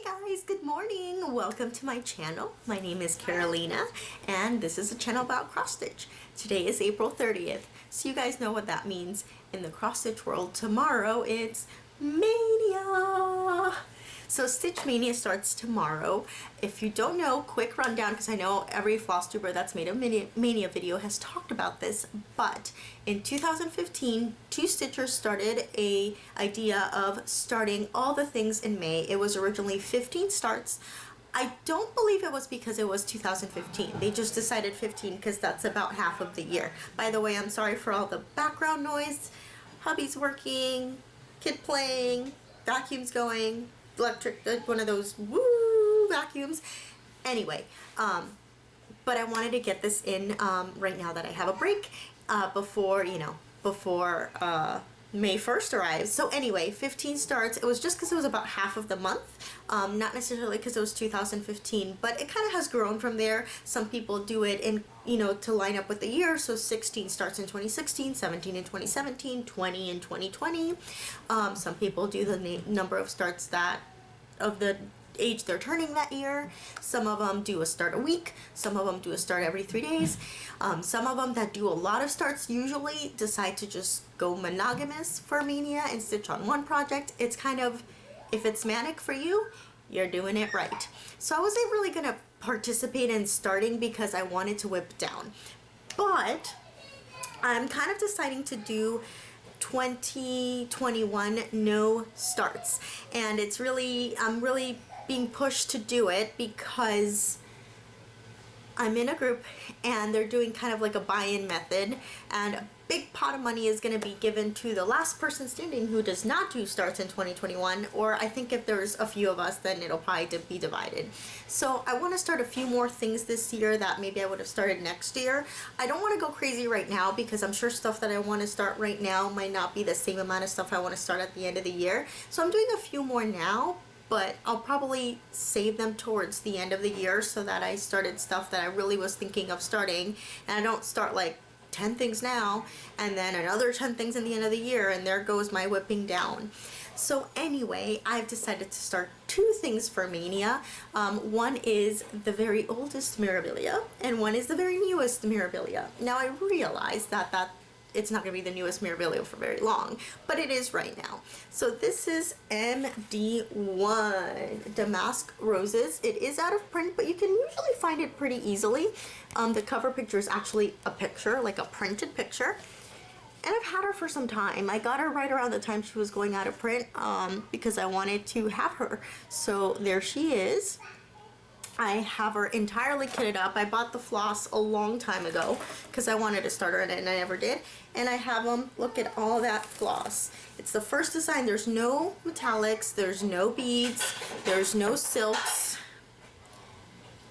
Guys, good morning. Welcome to my channel. My name is Carolina and this is a channel about cross stitch. Today is April 30th, so you guys know what that means in the cross stitch world. Tomorrow it's Mania. So Stitch Mania starts tomorrow. If you don't know, quick rundown, because I know every Flosstuber that's made a Mania video has talked about this, but in 2015, two Stitchers started a idea of starting all the things in May. It was originally 15 starts. I don't believe it was because it was 2015. They just decided 15 because that's about half of the year. By the way, I'm sorry for all the background noise. Hubby's working, kid playing, vacuum's going, electric, one of those woo vacuums. Anyway, but I wanted to get this in right now that I have a break before May 1st arrives. So anyway, 15 starts. It was just because it was about half of the month, not necessarily because it was 2015, but it kind of has grown from there. Some people do it in, to line up with the year. So 16 starts in 2016, 17 in 2017, 20 in 2020. Some people do the number of starts of the age they're turning that year. Some of them do a start a week. Some of them do a start every 3 days. Some of them that do a lot of starts usually decide to just go monogamous for Mania and stitch on one project. It's kind of, if it's manic for you, you're doing it right. So I wasn't really going to participate in starting because I wanted to whip down. But I'm kind of deciding to do 2021 no starts, and I'm really being pushed to do it because I'm in a group and they're doing kind of like a buy-in method, and a big pot of money is going to be given to the last person standing who does not do starts in 2021, or I think if there's a few of us, then it'll probably be divided. So I want to start a few more things this year that maybe I would have started next year. I don't want to go crazy right now because I'm sure stuff that I want to start right now might not be the same amount of stuff I want to start at the end of the year. So I'm doing a few more now, but I'll probably save them towards the end of the year so that I started stuff that I really was thinking of starting, and I don't start like 10 things now and then another 10 things in the end of the year, and there goes my whipping down. So anyway, I've decided to start two things for Mania. One is the very oldest Mirabilia, and one is the very newest Mirabilia. Now I realize that it's not going to be the newest Mirabilia for very long, but it is right now. So this is MD1 Damask Roses. It is out of print, but you can usually find it pretty easily. The cover picture is actually a picture, like a printed picture. And I've had her for some time. I got her right around the time she was going out of print because I wanted to have her. So there she is. I have her entirely kitted up. I bought the floss a long time ago because I wanted to start her and I never did. And I have them, look at all that floss. It's the first design. There's no metallics, there's no beads, there's no silks.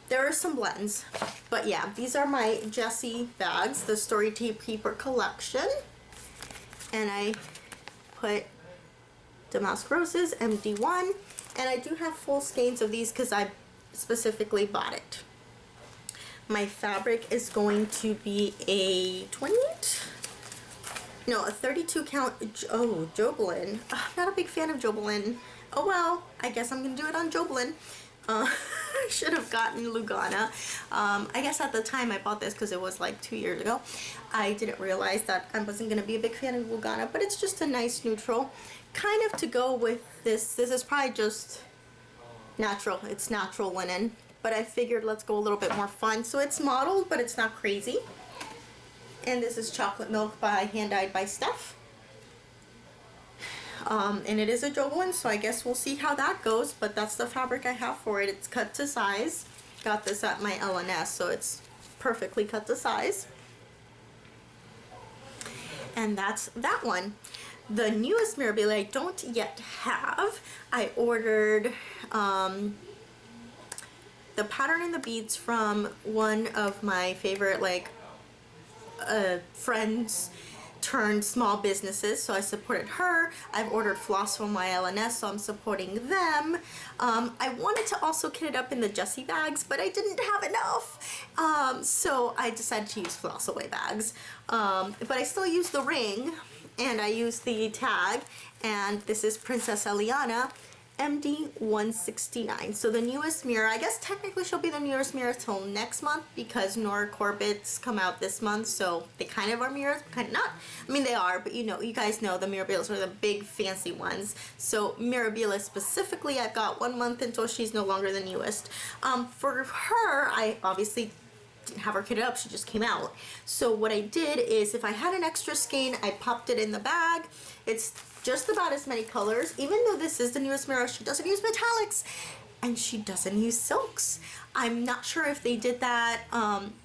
There are some blends, but yeah, these are my Jessie bags, the Story Tape Keeper collection. And I put Damask Roses, MD1, and I do have full skeins of these because I specifically bought it. My fabric is going to be a 32 count, Jobelin. I'm not a big fan of Jobelin. Oh well, I guess I'm gonna do it on Jobelin. I should have gotten Lugana. I guess at the time I bought this because it was like 2 years ago. I didn't realize that I wasn't going to be a big fan of Lugana, but it's just a nice neutral. Kind of to go with this. This is probably just natural. It's natural linen, but I figured let's go a little bit more fun. So it's modeled, but it's not crazy. And this is Chocolate Milk by Hand Dyed by Steph. And it is a Jobelin, so I guess we'll see how that goes, but that's the fabric I have for it. It's cut to size. Got this at my LNS, so it's perfectly cut to size. And that's that one. The newest Mirabilia I don't yet have. I ordered the pattern and the beads from one of my favorite friends turned small businesses, so I supported her. I've ordered floss from my LNS, so I'm supporting them. I wanted to also kit it up in the Jessie bags, but I didn't have enough, so I decided to use floss away bags. But I still use the ring, and I use the tag, and this is Princess Eliana, MD169. So the newest mirror, I guess technically she'll be the newest mirror till next month because Nora Corbett's come out this month, so they kind of are mirrors, kind of not. I mean, they are, but you know, you guys know the Mirabilis are the big fancy ones. So Mirabilis specifically, I've got 1 month until she's no longer the newest. For her, I obviously didn't have her kitted up, she just came out. So what I did is if I had an extra skein, I popped it in the bag. It's just about as many colors. Even though this is the newest mirror, she doesn't use metallics and she doesn't use silks. I'm not sure if they did that,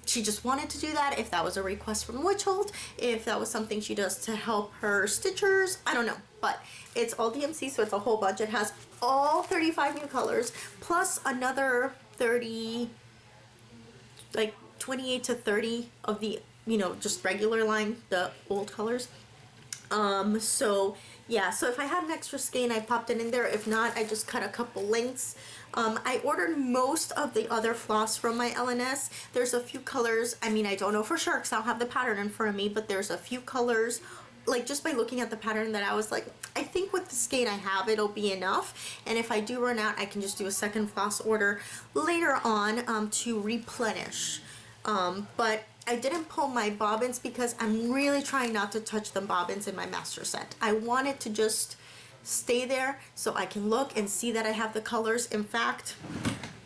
she just wanted to do that, if that was a request from Witchhold, if that was something she does to help her stitchers, I don't know. But it's all DMC, so it's a whole bunch. It has all 35 new colors, plus another 30, like 28 to 30 of the, you know, just regular line, the old colors. So yeah, so if I had an extra skein, I popped it in there. If not, I just cut a couple lengths. I ordered most of the other floss from my LNS. There's a few colors, I mean, I don't know for sure because I don't have the pattern in front of me, but there's a few colors, like just by looking at the pattern, that I was like, I think with the skein I have, it'll be enough. And if I do run out, I can just do a second floss order later on to replenish. But I didn't pull my bobbins because I'm really trying not to touch the bobbins in my master set. I want it to just stay there so I can look and see that I have the colors. In fact,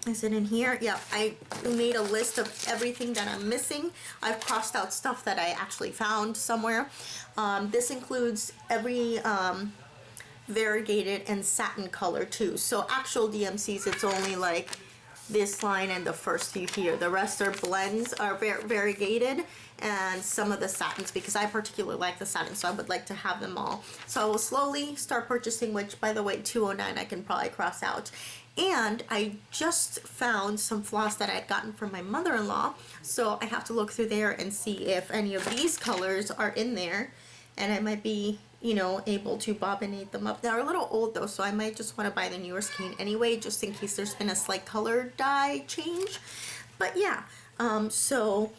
is it in here? Yeah, I made a list of everything that I'm missing. I've crossed out stuff that I actually found somewhere. This includes every variegated and satin color too. So actual DMCs, it's only like this line and the first few here. The rest are blends, are variegated, and some of the satins, because I particularly like the satin, so I would like to have them all. So I will slowly start purchasing, which by the way, 209 I can probably cross out. And I just found some floss that I had gotten from my mother-in-law, so I have to look through there and see if any of these colors are in there, and I might be, you know, able to bobbinate them up. They're a little old though, so I might just want to buy the newer skein anyway, just in case there's been a slight color dye change. But yeah, so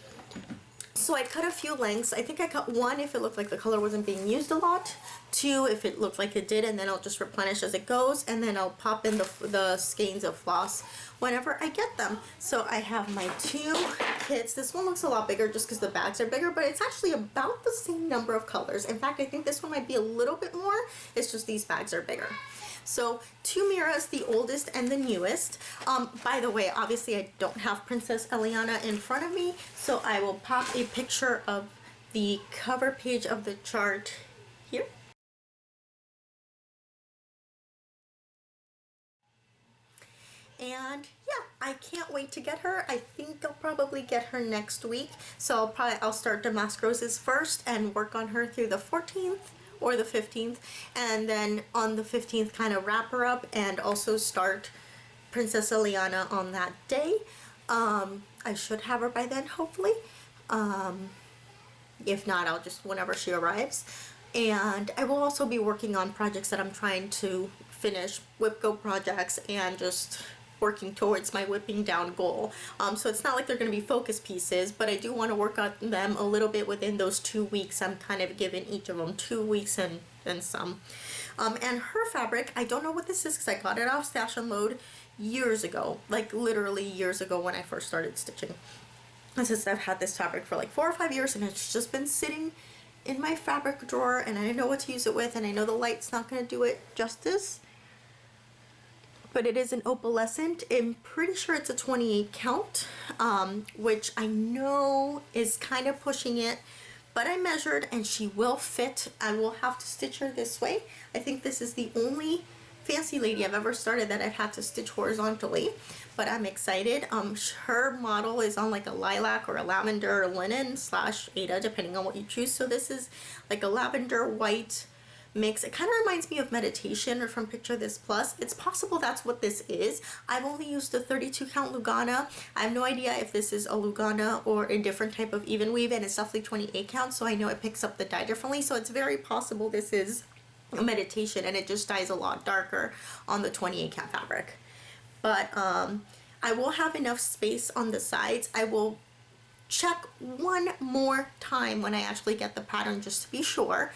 I cut a few lengths. I think I cut one if it looked like the color wasn't being used a lot, two if it looked like it did, and then I'll just replenish as it goes, and then I'll pop in the skeins of floss whenever I get them. So I have my two kits. This one looks a lot bigger just because the bags are bigger, but it's actually about the same number of colors. In fact, I think this one might be a little bit more. It's just these bags are bigger. So 2 mirrors, the oldest and the newest. By the way, obviously I don't have Princess Eliana in front of me, so I will pop a picture of the cover page of the chart here. And yeah, I can't wait to get her. I think I'll probably get her next week. So I'll start Damask Roses first and work on her through the 14th or the 15th, and then on the 15th kind of wrap her up and also start Princess Eliana on that day. I should have her by then, hopefully. If not, I'll just whenever she arrives. And I will also be working on projects that I'm trying to finish, whip go projects, and just working towards my whipping down goal. So it's not like they're going to be focus pieces, but I do want to work on them a little bit within those 2 weeks. I'm kind of giving each of them 2 weeks and some. And her fabric, I don't know what this is because I got it off Stash Unload years ago, like literally years ago when I first started stitching. And since I've had this fabric for like 4 or 5 years, and it's just been sitting in my fabric drawer, and I didn't know what to use it with, and I know the light's not going to do it justice. But it is an opalescent. I'm pretty sure it's a 28 count, which I know is kind of pushing it, but I measured and she will fit. I will have to stitch her this way. I think this is the only fancy lady I've ever started that I've had to stitch horizontally, but I'm excited. Her model is on like a lilac or a lavender linen / Aida, depending on what you choose. So this is like a lavender white mix. It kind of reminds me of Meditation or from Picture This Plus. It's possible that's what this is. I've only used the 32 count Lugana. I have no idea if this is a Lugana or a different type of even weave, and it's definitely 28 count, so I know it picks up the dye differently, so it's very possible this is a Meditation and it just dyes a lot darker on the 28 count fabric. But I will have enough space on the sides. I will check one more time when I actually get the pattern just to be sure.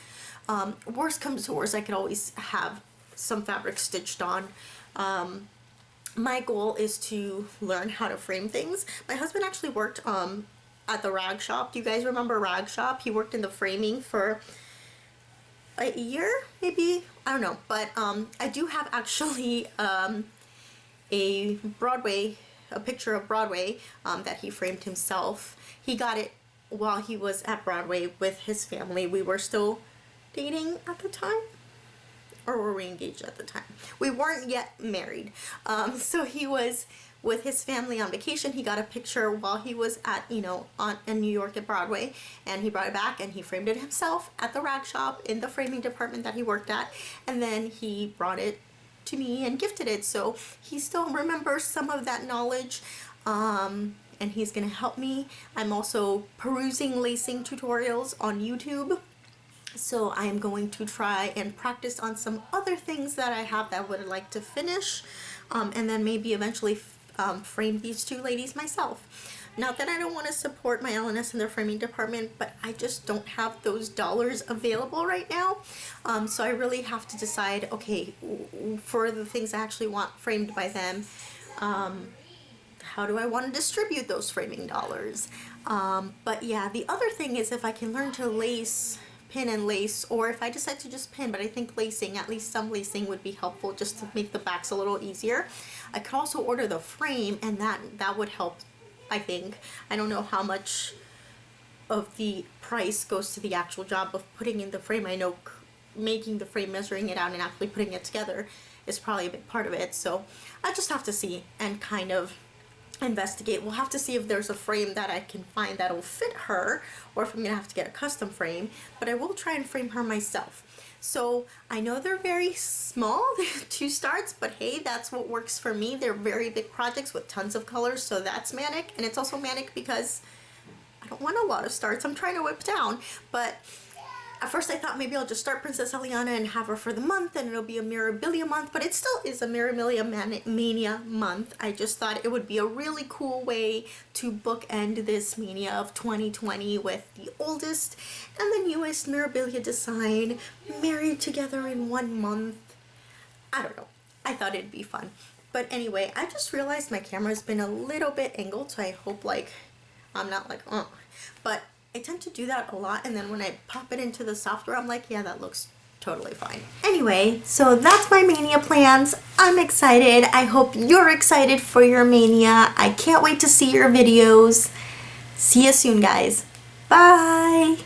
Worst comes to worst, I could always have some fabric stitched on My goal is to learn how to frame things. My husband actually worked at the rag shop. Do you guys remember rag shop? He worked in the framing for a year, maybe, I don't know, but I do have actually a picture of Broadway that he framed himself. He got it while he was at Broadway with his family. We were still dating at the time, or were we engaged at the time? We weren't yet married. So he was with his family on vacation. He got a picture while he was at, in New York at Broadway, and he brought it back and he framed it himself at the rag shop in the framing department that he worked at, and then he brought it to me and gifted it. So he still remembers some of that knowledge, and he's gonna help me. I'm also perusing lacing tutorials on YouTube, so I'm going to try and practice on some other things that I have that I would like to finish, and then maybe eventually frame these two ladies myself. Not that I don't want to support my LNS in their framing department, but I just don't have those dollars available right now. So I really have to decide, okay, for the things I actually want framed by them, how do I want to distribute those framing dollars? But yeah, the other thing is if I can learn to pin and lace, or if I decide to just pin, but I think lacing, at least some lacing would be helpful just to make the backs a little easier. I could also order the frame, and that would help, I think. I don't know how much of the price goes to the actual job of putting in the frame. I know making the frame, measuring it out, and actually putting it together is probably a big part of it. So I just have to see and kind of investigate. We'll have to see if there's a frame that I can find that'll fit her, or if I'm gonna have to get a custom frame, but I will try and frame her myself. So I know they're very small, 2 starts, but hey, that's what works for me. They're very big projects with tons of colors, so that's manic. And it's also manic because I don't want a lot of starts. I'm trying to whip down, but at first I thought maybe I'll just start Princess Eliana and have her for the month, and it'll be a Mirabilia month, but it still is a Mirabilia Mania month. I just thought it would be a really cool way to bookend this Mania of 2020 with the oldest and the newest Mirabilia design married together in 1 month. I don't know. I thought it'd be fun. But anyway, I just realized my camera's been a little bit angled, so I hope I'm not but I tend to do that a lot, and then when I pop it into the software, I'm like, yeah, that looks totally fine. Anyway, so that's my Mania plans. I'm excited. I hope you're excited for your Mania. I can't wait to see your videos. See you soon, guys. Bye!